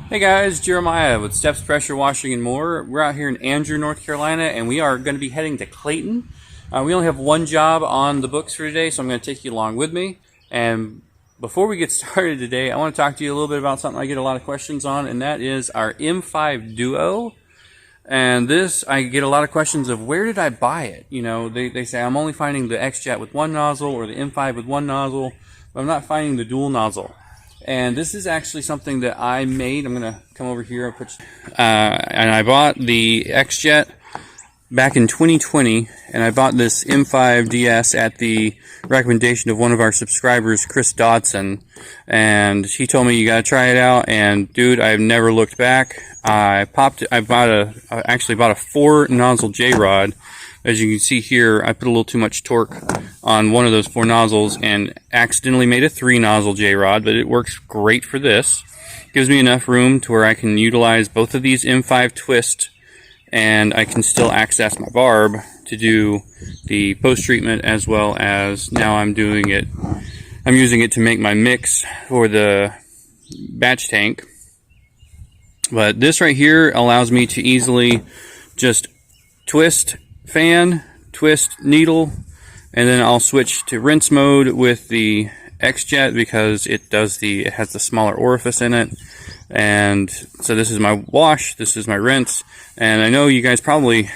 Hey guys, Jeremiah with Steps Pressure Washing and More. We're out here in Andrew, North Carolina, and we are going to be heading to Clayton. We only have one job on the books for today, so I'm going to take you along with me. And before we get started today, I want to talk to you a little bit about something I get a lot of questions on, and that is our M5 Duo. And this, I get a lot of questions of where did I buy it? You know, they say I'm only finding the Xjet with one nozzle or the M5 with one nozzle, but I'm not finding the dual nozzle. And this is actually something that I made. I'm going to come over here and put, and I bought the Xjet back in 2020, and I bought this M5 DS at the recommendation of one of our subscribers, Chris Dodson, and he told me you got to try it out. And dude, I've never looked back. I actually bought a 4 nozzle JROD. As you can see here, I put a little too much torque on one of those 4 nozzles and accidentally made a 3 nozzle JROD, but it works great for this. Gives me enough room to where I can utilize both of these M5 twists, and I can still access my barb to do the post-treatment, as well as now I'm using it to make my mix for the batch tank. But this right here allows me to easily just twist, fan, twist, needle, and then I'll switch to rinse mode with the Xjet because it has the smaller orifice in it. And so this is my wash, this is my rinse, and I know you guys probably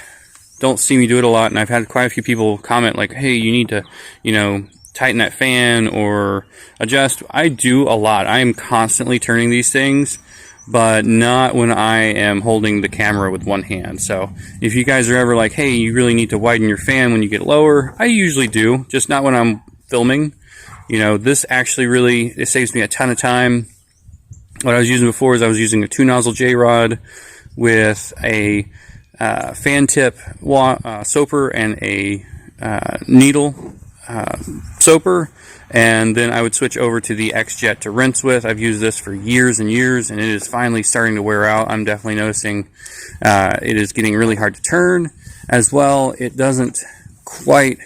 don't see me do it a lot, and I've had quite a few people comment like, hey, you need to, you know, tighten that fan or adjust. I do a lot. I am constantly turning these things, but not when I am holding the camera with one hand. So if you guys are ever like, hey, you really need to widen your fan when you get lower, I usually do, just not when I'm filming. You know, this actually it saves me a ton of time. What I was using before is I was using a 2 nozzle JROD with a fan tip soaper and a needle soaper, and then I would switch over to the Xjet to rinse with. I've used this for years and years, and it is finally starting to wear out. I'm definitely noticing it is getting really hard to turn. As well, it doesn't quite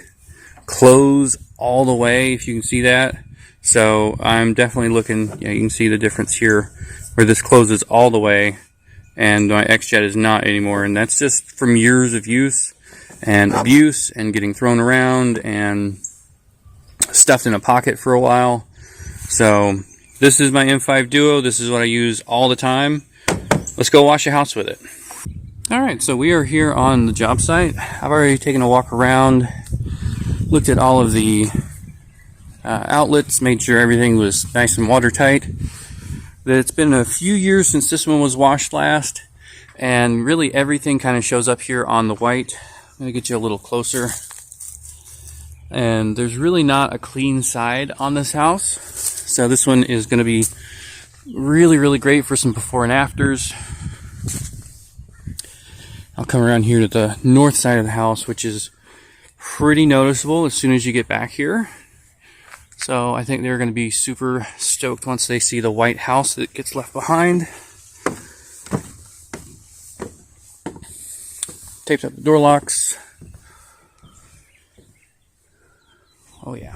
close all the way, if you can see that. So I'm definitely looking, you can see the difference here where this closes all the way and my Xjet is not anymore. And that's just from years of use and abuse and getting thrown around and stuffed in a pocket for a while. So this is my M5 Duo. This is what I use all the time. Let's go wash a house with it. Alright, so we are here on the job site. I've already taken a walk around, looked at all of the outlets, made sure everything was nice and watertight. It's been a few years since this one was washed last, and really everything kind of shows up here on the white. I'm going to get you a little closer. And there's really not a clean side on this house, so this one is going to be really, really great for some before and afters. I'll come around here to the north side of the house, which is pretty noticeable as soon as you get back here. So I think they're going to be super stoked once they see the white house that gets left behind. Taped up the door locks. Oh yeah.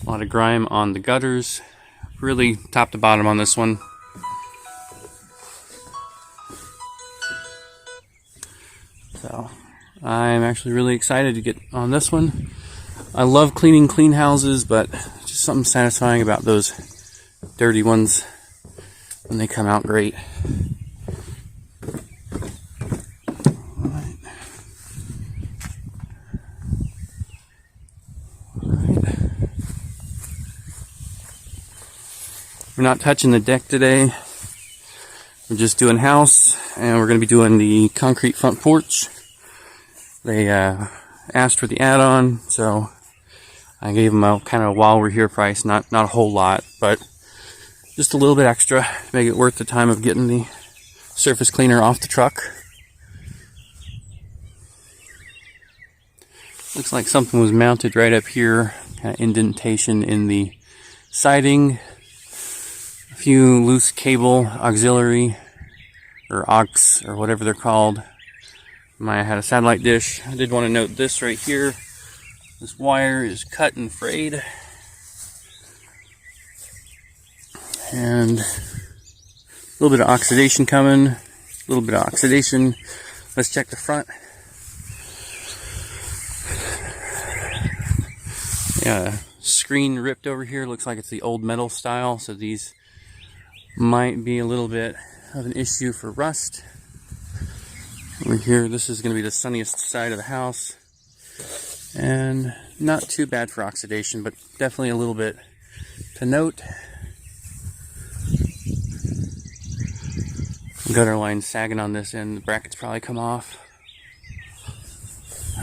A lot of grime on the gutters. Really top to bottom on this one. So I'm actually really excited to get on this one. I love cleaning clean houses, but just something satisfying about those dirty ones when they come out great. Alright. We're not touching the deck today. We're just doing house, and we're going to be doing the concrete front porch. They asked for the add-on, so I gave them a kind of while we're here price, not a whole lot, but just a little bit extra to make it worth the time of getting the surface cleaner off the truck. Looks like something was mounted right up here, kind of indentation in the siding. A few loose cable auxiliary, or aux, or whatever they're called. Might have had a satellite dish. I did want to note this right here. This wire is cut and frayed. And a little bit of oxidation coming. A little bit of oxidation. Let's check the front. Yeah, screen ripped over here. Looks like it's the old metal style, so these might be a little bit of an issue for rust. Over here, this is going to be the sunniest side of the house, and not too bad for oxidation, but definitely a little bit to note. Gutter line sagging on this end. The brackets probably come off.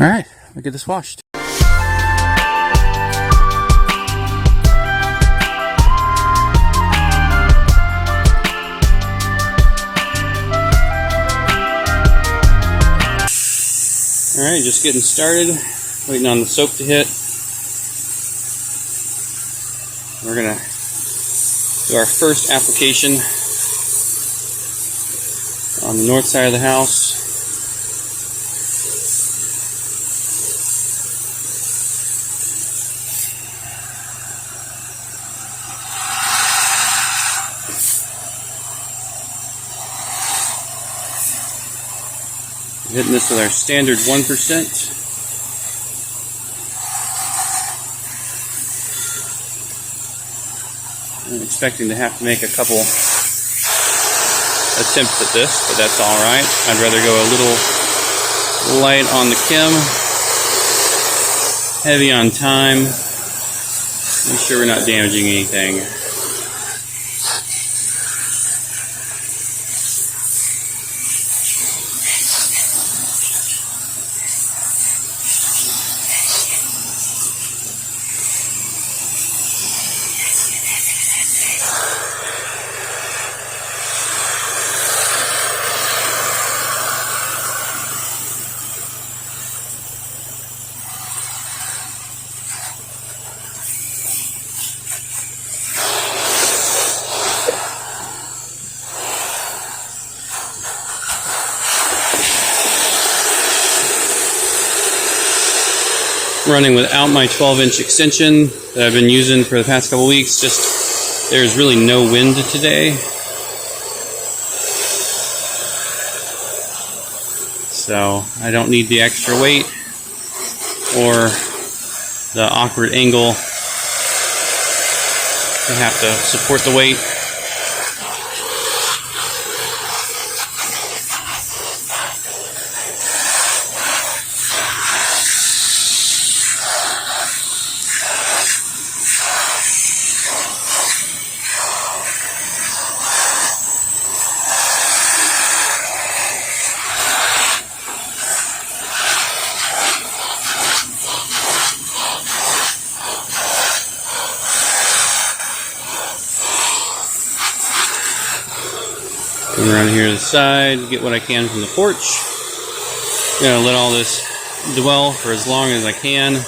All right, we'll get this washed. Alright, just getting started, waiting on the soap to hit. We're going to do our first application on the north side of the house. Hitting this with our standard 1%. I'm expecting to have to make a couple attempts at this, but that's alright. I'd rather go a little light on the chem, heavy on time, make sure we're not damaging anything. Running without my 12-inch extension that I've been using for the past couple weeks. Just there's really no wind today, so I don't need the extra weight or the awkward angle to have to support the weight. Come around here to the side, get what I can from the porch. Gonna let all this dwell for as long as I can.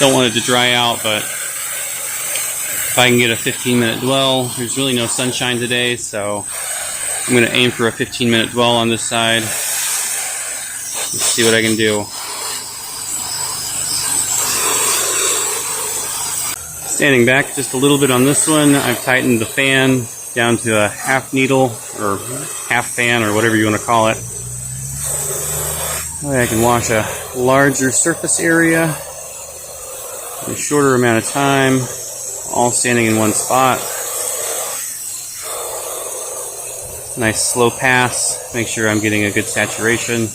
Don't want it to dry out, but if I can get a 15-minute dwell, there's really no sunshine today, so I'm gonna aim for a 15-minute dwell on this side. Let's see what I can do. Standing back just a little bit on this one, I've tightened the fan down to a half needle or half fan or whatever you want to call it. That way I can wash a larger surface area in a shorter amount of time, all standing in one spot. Nice slow pass, make sure I'm getting a good saturation.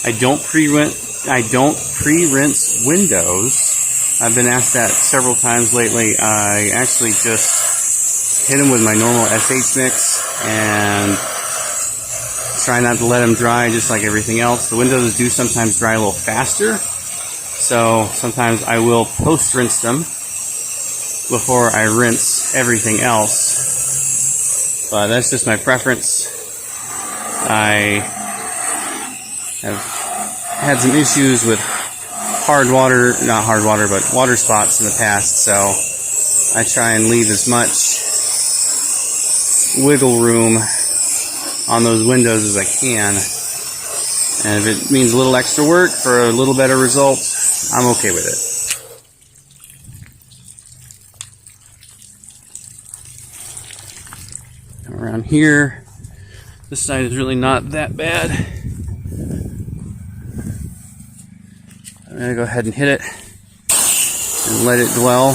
I don't pre-rinse windows. I've been asked that several times lately. I actually just hit them with my normal SH mix and try not to let them dry just like everything else. The windows do sometimes dry a little faster, so sometimes I will post-rinse them before I rinse everything else. But that's just my preference. I have had some issues with not hard water, but water spots in the past, so I try and leave as much wiggle room on those windows as I can. And if it means a little extra work for a little better result, I'm okay with it. Around here, this side is really not that bad. I'm going to go ahead and hit it and let it dwell.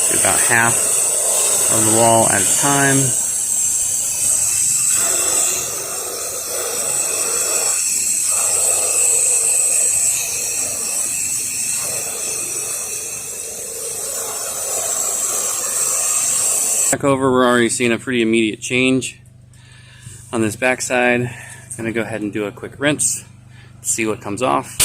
Do about half of the wall at a time. Back over, we're already seeing a pretty immediate change on this backside. I'm going to go ahead and do a quick rinse to see what comes off.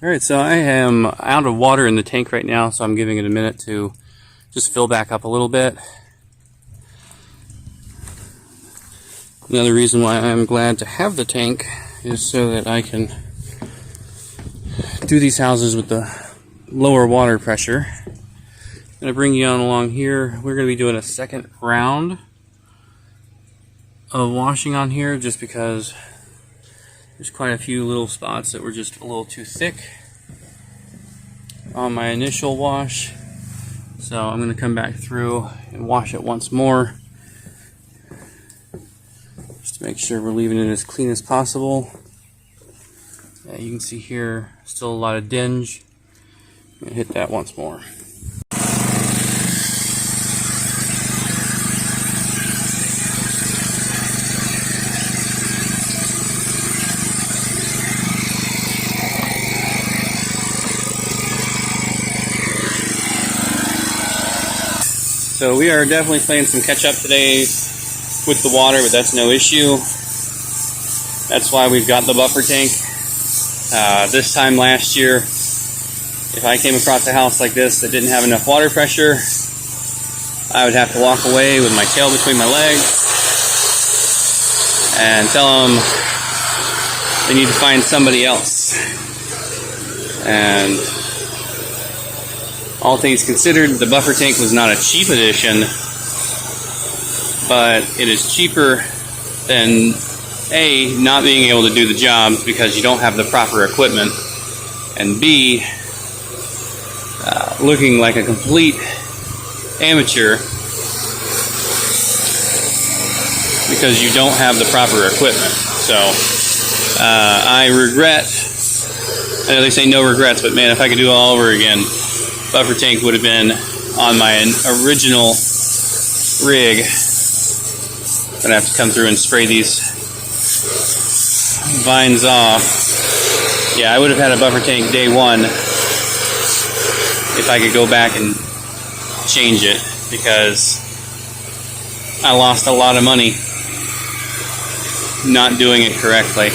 Alright, so I am out of water in the tank right now, so I'm giving it a minute to just fill back up a little bit. Another reason why I'm glad to have the tank is so that I can do these houses with the lower water pressure. I'm going to bring you on along here. We're going to be doing a second round of washing on here just because there's quite a few little spots that were just a little too thick on my initial wash. So I'm going to come back through and wash it once more just to make sure we're leaving it as clean as possible. Yeah, you can see here still a lot of dinge. I'm going to hit that once more. So we are definitely playing some catch up today with the water, but that's no issue. That's why we've got the buffer tank. This time last year, if I came across a house like this that didn't have enough water pressure, I would have to walk away with my tail between my legs and tell them they need to find somebody else. And all things considered, the buffer tank was not a cheap addition, but it is cheaper than A, not being able to do the job because you don't have the proper equipment, and B, looking like a complete amateur because you don't have the proper equipment. So I regret, I know they say no regrets, but man, if I could do it all over again, buffer tank would have been on my original rig. I'm gonna have to come through and spray these vines off. Yeah, I would have had a buffer tank day one if I could go back and change it, because I lost a lot of money not doing it correctly.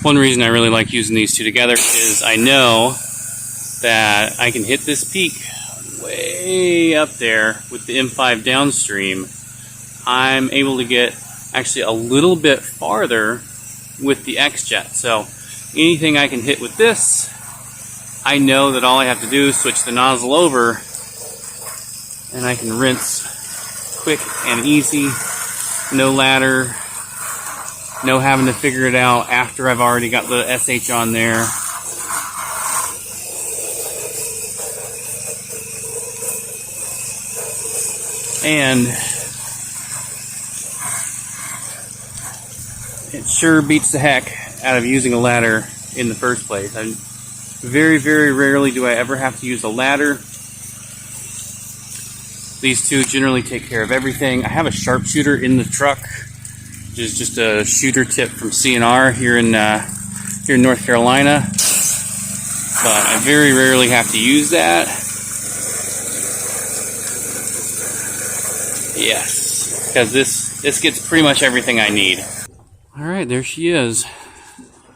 One reason I really like using these two together is I know that I can hit this peak way up there with the M5 downstream. I'm able to get actually a little bit farther with the Xjet. So anything I can hit with this, I know that all I have to do is switch the nozzle over and I can rinse quick and easy, no ladder. No having to figure it out after I've already got the SH on there. And it sure beats the heck out of using a ladder in the first place. Very, very rarely do I ever have to use a ladder. These two generally take care of everything. I have a sharpshooter in the truck, which is just a shooter tip from CNR here in North Carolina, but I very rarely have to use that. Yes, because this gets pretty much everything I need. All right, there she is.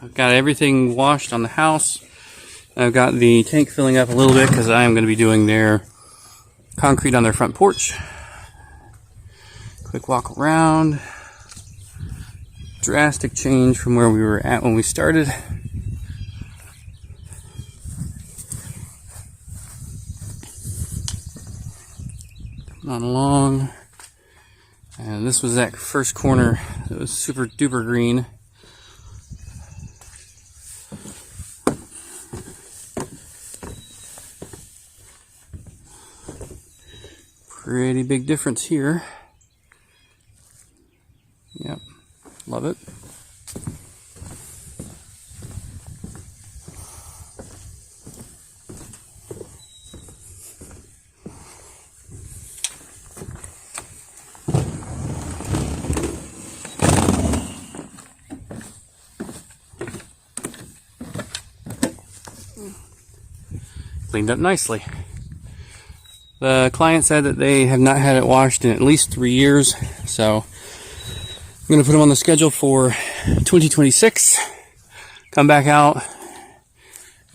I've got everything washed on the house. I've got the tank filling up a little bit because I am going to be doing their concrete on their front porch. Quick walk around. Drastic change from where we were at when we started. Coming on along. And this was that first corner. It was super duper green. Pretty big difference here. Yep. Love it. Cleaned up nicely. The client said that they have not had it washed in at least 3 years, so I'm going to put them on the schedule for 2026. Come back out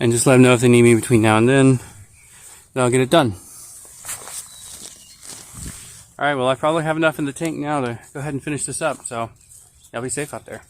and just let them know if they need me between now and then. Then I'll get it done. Alright, well I probably have enough in the tank now to go ahead and finish this up, so y'all be safe out there.